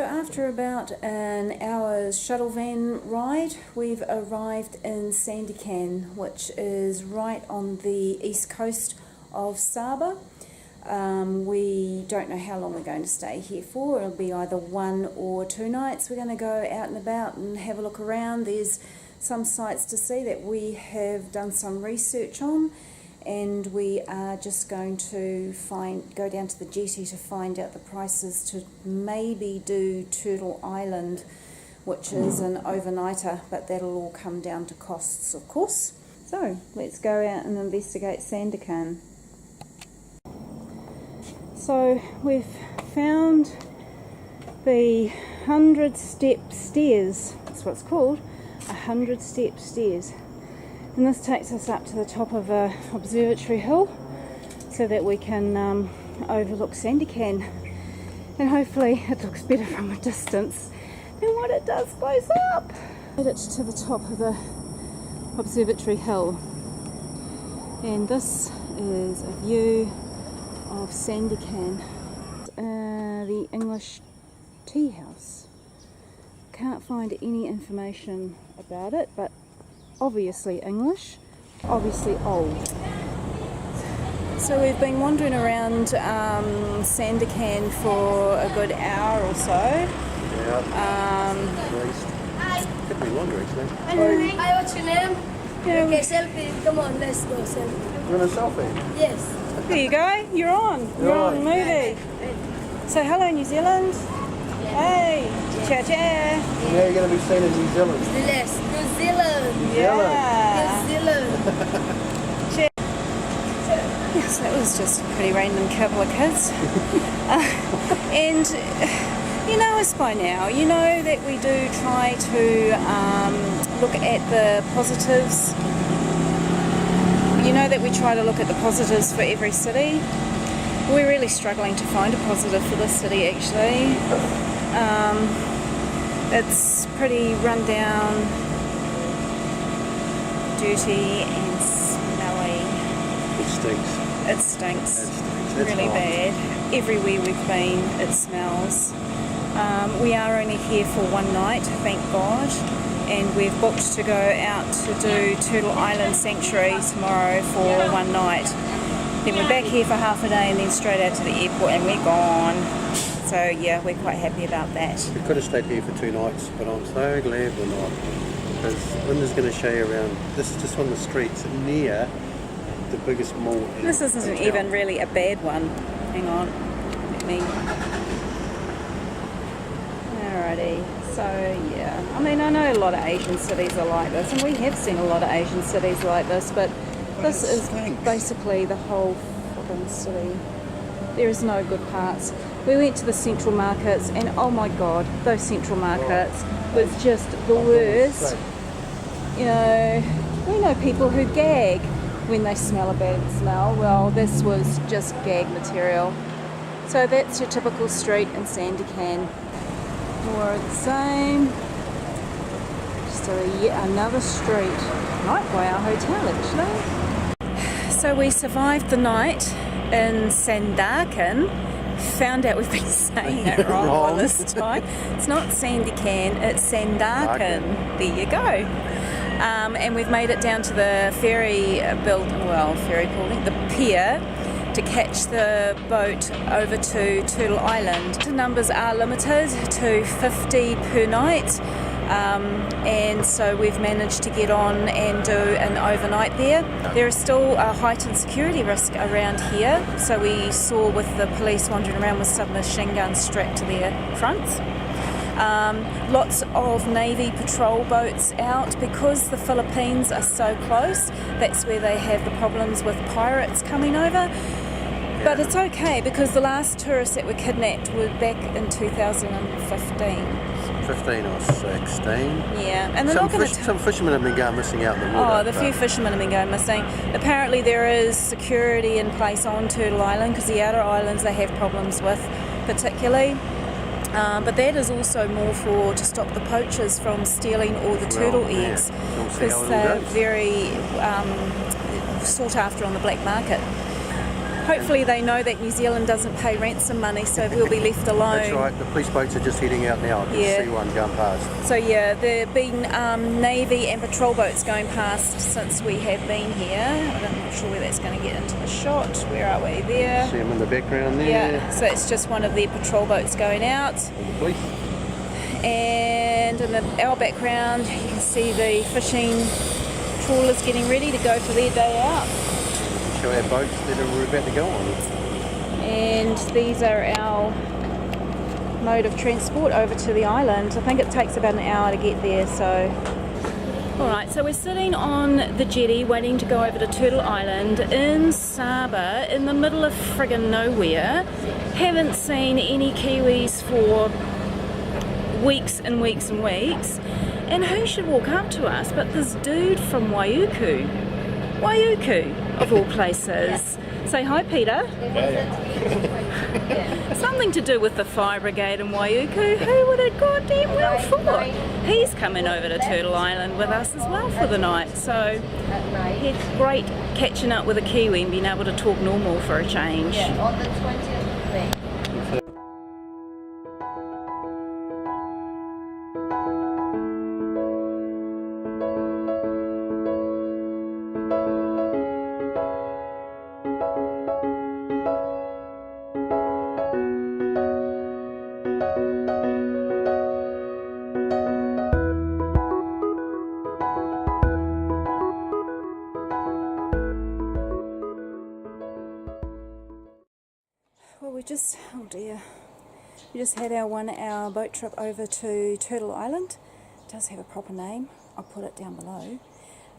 So after about an hour's shuttle van ride, we've arrived in Sandakan, which is right on the east coast of Sabah. We don't know how long we're going to stay here for. It'll be either 1 or 2 nights. We're going to go out and about and have a look around. There's some sites to see that we have done some research on, and we are just going to go down to the jetty to find out the prices to maybe do Turtle Island, which is an overnighter, but that'll all come down to costs, of course. So let's go out and investigate Sandakan. So we've found the 100-step stairs. That's what it's called, 100-step stairs. And this takes us up to the top of a observatory hill so that we can overlook Sandakan, and hopefully it looks better from a distance than what it does close up. Made it to the top of the observatory hill, and this is a view of Sandakan. The English tea house. Can't find any information about it, but obviously English, obviously old. So we've been wandering around Sandakan for a good hour or so. Yeah, at least. Could be longer actually. Hi, what's your name? Yeah. Okay, selfie. Come on, let's go selfie. You want a selfie? Yes. There you go, you're on. You're on the movie. So hello New Zealand. Hey, ciao ciao. Now you're going to be seen in New Zealand. Yes, New Zealand. Yeah. New Zealand. Yes, that was just a pretty random couple of kids. And you know us by now. You know that we do try to look at the positives. You know that we try to look at the positives for every city. We're really struggling to find a positive for this city actually. It's pretty run down, dirty and smelly. It stinks. It stinks. It's really hot. bad. Everywhere we've been, it smells. We are only here for 1 night, thank God, and we've booked to go out to do Turtle Island Sanctuary tomorrow for 1 night. Then we're back here for half a day and then straight out to the airport and we're gone. So yeah, we're quite happy about that. We could have stayed here for 2 nights, but I'm so glad we're not. Because Linda's going to show you around. This is just one of the streets near the biggest mall. This isn't even really a bad one. Hang on. Let me. Alrighty. So yeah, I mean, I know a lot of Asian cities are like this, and we have seen a lot of Asian cities like this, but this is basically the whole fucking city. There is no good parts. We went to the central markets, and oh my god, those central markets was just the worst. You know, we know people who gag when they smell a bad smell. Well, this was just gag material. So that's your typical street in Sandakan. More of the same. Just yet another street. Right by our hotel actually. So we survived the night in Sandakan. Found out we've been saying it wrong all this time. It's not Sandakan, it's Sandakan. There you go. And we've made it down to the ferry calling the pier, to catch the boat over to Turtle Island. The numbers are limited to 50 per night. And so we've managed to get on and do an overnight there. There is still a heightened security risk around here, so we saw with the police wandering around with submachine guns strapped to their fronts. Lots of Navy patrol boats out because the Philippines are so close. That's where they have the problems with pirates coming over. But it's okay because the last tourists that were kidnapped were back in 2015. 15 or 16. Yeah, and they're not going to. Some fishermen have been going missing out in the water. Oh, the few fishermen have been going missing. Apparently, there is security in place on Turtle Island because the outer islands they have problems with, particularly. But that is also more to stop the poachers from stealing all the turtle eggs because they're very sought after on the black market. hopefully they know that New Zealand doesn't pay ransom money, so we'll be left alone. That's right, the police boats are just heading out now. I can see one going past. So yeah, there have been Navy and patrol boats going past since we have been here. I'm not sure where that's going to get into the shot. Where are we? There. See them in the background there. Yeah, so it's just one of their patrol boats going out. And the police. And in our background, you can see the fishing trawlers getting ready to go for their day out. Show our boats that we're about to go on. And these are our mode of transport over to the island. I think it takes about an hour to get there, so. Alright, so we're sitting on the jetty waiting to go over to Turtle Island in Sabah, in the middle of friggin' nowhere. Haven't seen any Kiwis for weeks and weeks and weeks. And who should walk up to us but this dude from Waiuku. Waiuku, of all places. Say hi, Peter. Something to do with the fire brigade in Waiuku. Who would have goddamn well thought? He's coming over to Turtle Island with us as well for the night. So, yeah, great catching up with a Kiwi and being able to talk normal for a change. Yeah, on the 20th of May. Well, we just had our 1 hour boat trip over to Turtle Island. It does have a proper name, I'll put it down below.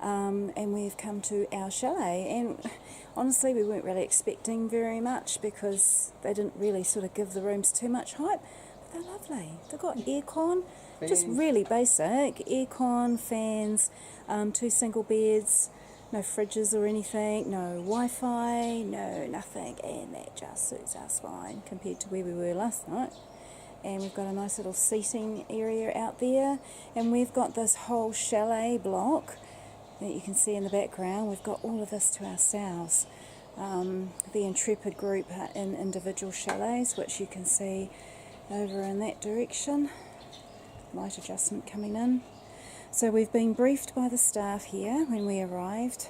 And we've come to our chalet, and honestly we weren't really expecting very much because they didn't really sort of give the rooms too much hype, but they're lovely. They've got aircon, just really basic, aircon, fans, 2 single beds, no fridges or anything, no Wi-Fi, no nothing, and that just suits us fine compared to where we were last night. And we've got a nice little seating area out there, and we've got this whole chalet block that you can see in the background. We've got all of this to ourselves. The Intrepid group are in individual chalets, which you can see over in that direction. Light adjustment coming in. So we've been briefed by the staff here when we arrived,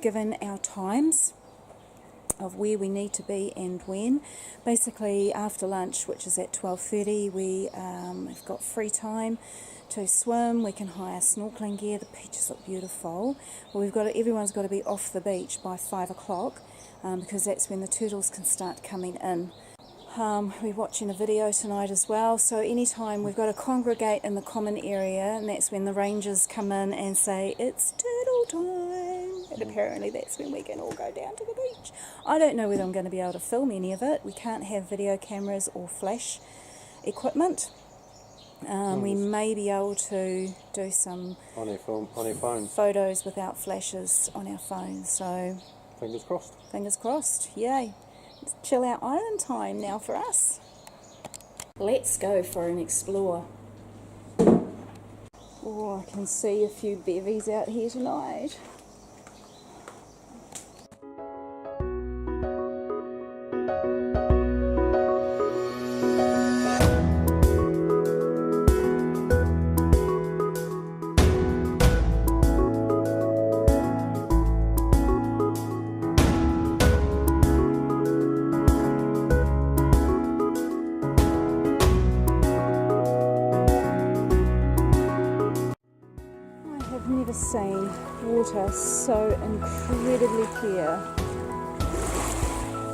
given our times of where we need to be and when. Basically after lunch, which is at 12:30, we've got free time to swim. We can hire snorkeling gear. The beaches look beautiful. Well, everyone's got to be off the beach by 5 o'clock because that's when the turtles can start coming in. We're watching a video tonight as well, so anytime we've got to congregate in the common area, and that's when the rangers come in and say it's turtle time, and apparently that's when we can all go down to the beach. I don't know whether I'm going to be able to film any of it. We can't have video cameras or flash equipment. We may be able to do some on our phones. Photos without flashes on our phones, so Fingers crossed. Fingers crossed, yay. It's chill out island time now for us. Let's go for an explore. Oh, I can see a few bevies out here tonight. Never seen water so incredibly clear.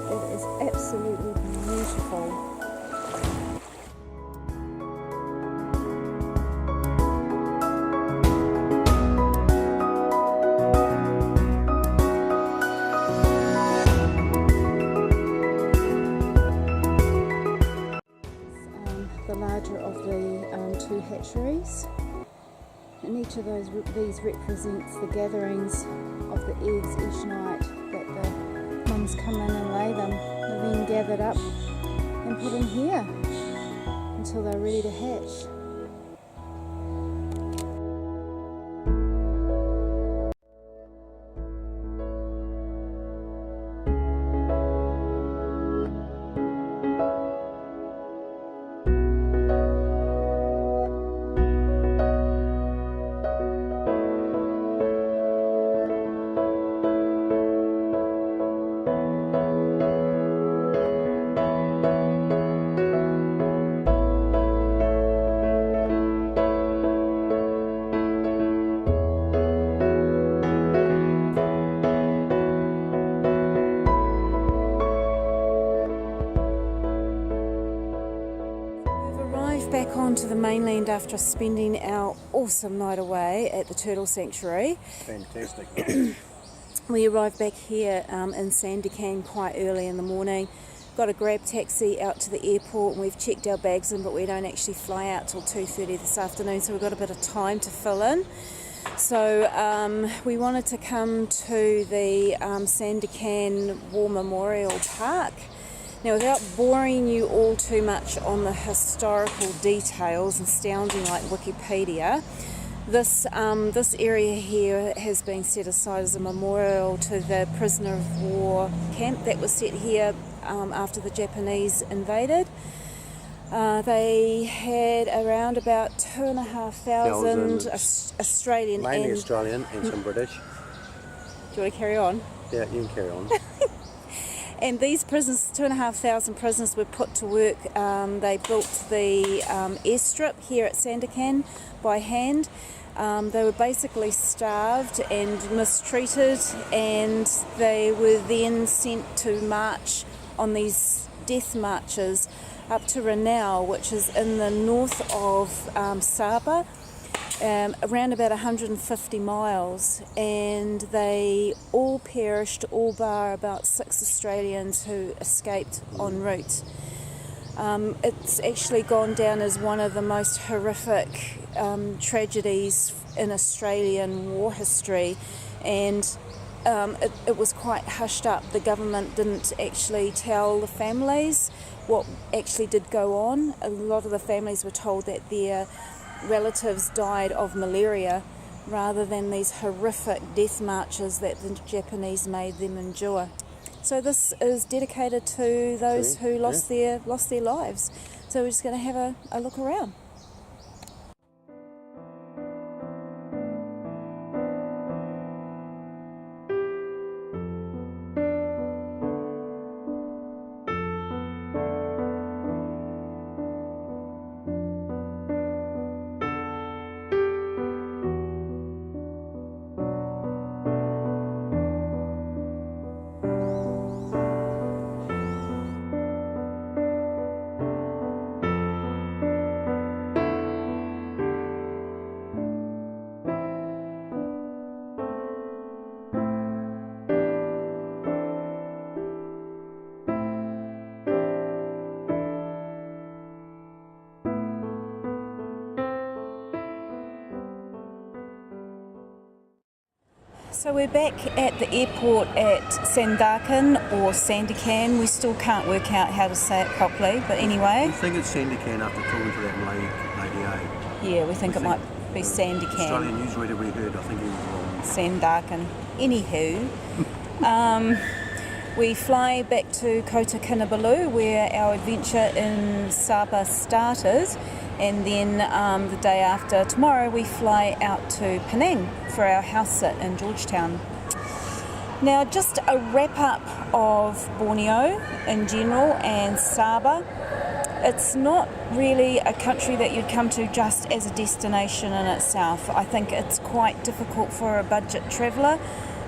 It is absolutely beautiful. The larger of the 2 hatcheries. And each of these represents the gatherings of the eggs each night that the mums come in and lay them. They're then gathered up and put in here until they're ready to hatch. on to the mainland after spending our awesome night away at the Turtle Sanctuary. Fantastic. We arrived back here in Sandakan quite early in the morning. Got a grab taxi out to the airport and we've checked our bags in, but we don't actually fly out till 2:30 this afternoon, so we've got a bit of time to fill in. So we wanted to come to the Sandakan War Memorial Park. Now, without boring you all too much on the historical details and sounding like Wikipedia, this area here has been set aside as a memorial to the prisoner of war camp that was set here after the Japanese invaded. They had around about 2,500 Australian Mainly and... Australian and some British. Do you want to carry on? Yeah, you can carry on. And these prisoners, 2,500 prisoners, were put to work. They built the airstrip here at Sandakan by hand. They were basically starved and mistreated, and they were then sent to march on these death marches up to Borneo, which is in the north of Sabah, around about 150 miles, and they all perished, all bar about 6 Australians who escaped en route. It's actually gone down as one of the most horrific tragedies in Australian war history, and it was quite hushed up. The government didn't actually tell the families what actually did go on. A lot of the families were told that their relatives died of malaria rather than these horrific death marches that the Japanese made them endure. So this is dedicated to those who lost their lives. So we're just going to have a look around. So we're back at the airport at Sandakan or Sandakan. We still can't work out how to say it properly, but anyway. I think it's Sandakan after talking to that lady. Yeah, we think it might be Sandakan. Australian newsreader we heard, I think he was wrong. Sandakan. Anywho, we fly back to Kota Kinabalu, where our adventure in Sabah started, and then the day after tomorrow we fly out to Penang for our house sit in Georgetown. Now, just a wrap up of Borneo in general and Sabah. It's not really a country that you'd come to just as a destination in itself. I think it's quite difficult for a budget traveller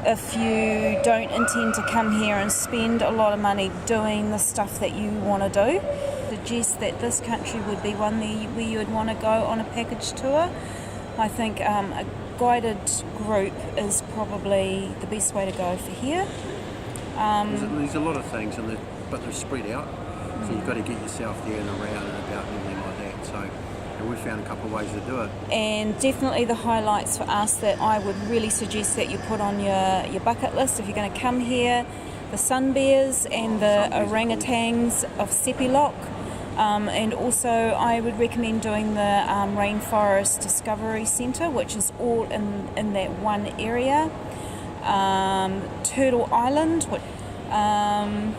if you don't intend to come here and spend a lot of money doing the stuff that you want to do. I suggest that this country would be one where you would want to go on a package tour. I think a guided group is probably the best way to go for here. There's a lot of things, but they're spread out, so you've got to get yourself there and around and about and everything like that. So, and we found a couple of ways to do it. And definitely the highlights for us that I would really suggest that you put on your bucket list if you're going to come here: the sun bears and the orangutans of Sepilok. And also I would recommend doing the Rainforest Discovery Centre, which is all in that one area. Turtle Island. And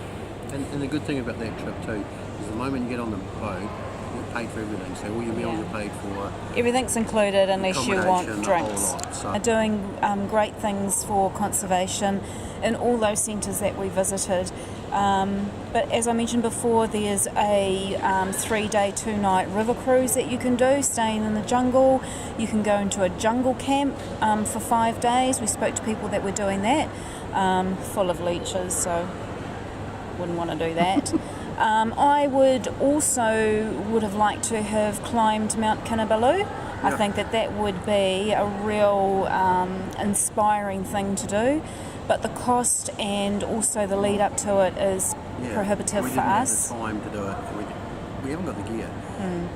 the good thing about that trip too is the moment you get on the boat, you're paid for everything. So all your meals are paid for. Everything's included unless you want drinks. Are doing great things for conservation in all those centres that we visited. But as I mentioned before, there's a 3-day, 2-night river cruise that you can do, staying in the jungle. You can go into a jungle camp for 5 days. We spoke to people that were doing that, full of leeches, so wouldn't want to do that. I would have liked to have climbed Mount Kinabalu. I think that would be a real inspiring thing to do, but the cost and also the lead up to it is prohibitive we for didn't us. have the time to do it. We haven't got the gear.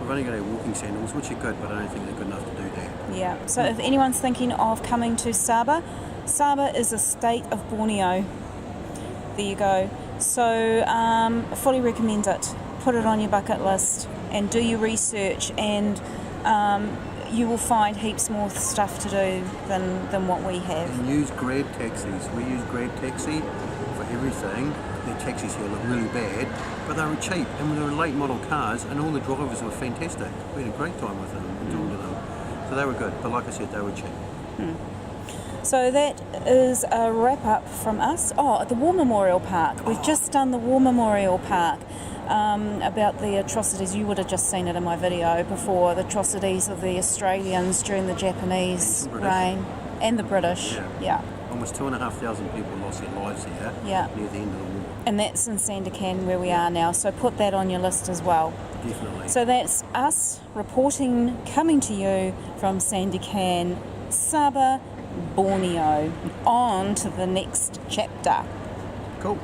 We've only got our walking sandals, which are good, but I don't think they're good enough to do that. Yeah, so if anyone's thinking of coming to Sabah, Sabah is a state of Borneo. There you go. So fully recommend it. Put it on your bucket list and do your research, and you will find heaps more stuff to do than what we have. And use Grab taxis. We use Grab taxi for everything. Their taxis here look really bad, but they were cheap, and they were late model cars, and all the drivers were fantastic. We had a great time with them and talking to them. So they were good, but like I said, they were cheap. So that is a wrap up from us. Oh, the War Memorial Park. We've just done the War Memorial Park. About the atrocities, you would have just seen it in my video before, the atrocities of the Australians during the Japanese reign and the British. Yeah. Almost 2,500 people lost their lives here near the end of the war. And that's in Sandakan where we are now, so put that on your list as well. Definitely. So that's us reporting, coming to you from Sandakan, Sabah, Borneo. On to the next chapter. Cool.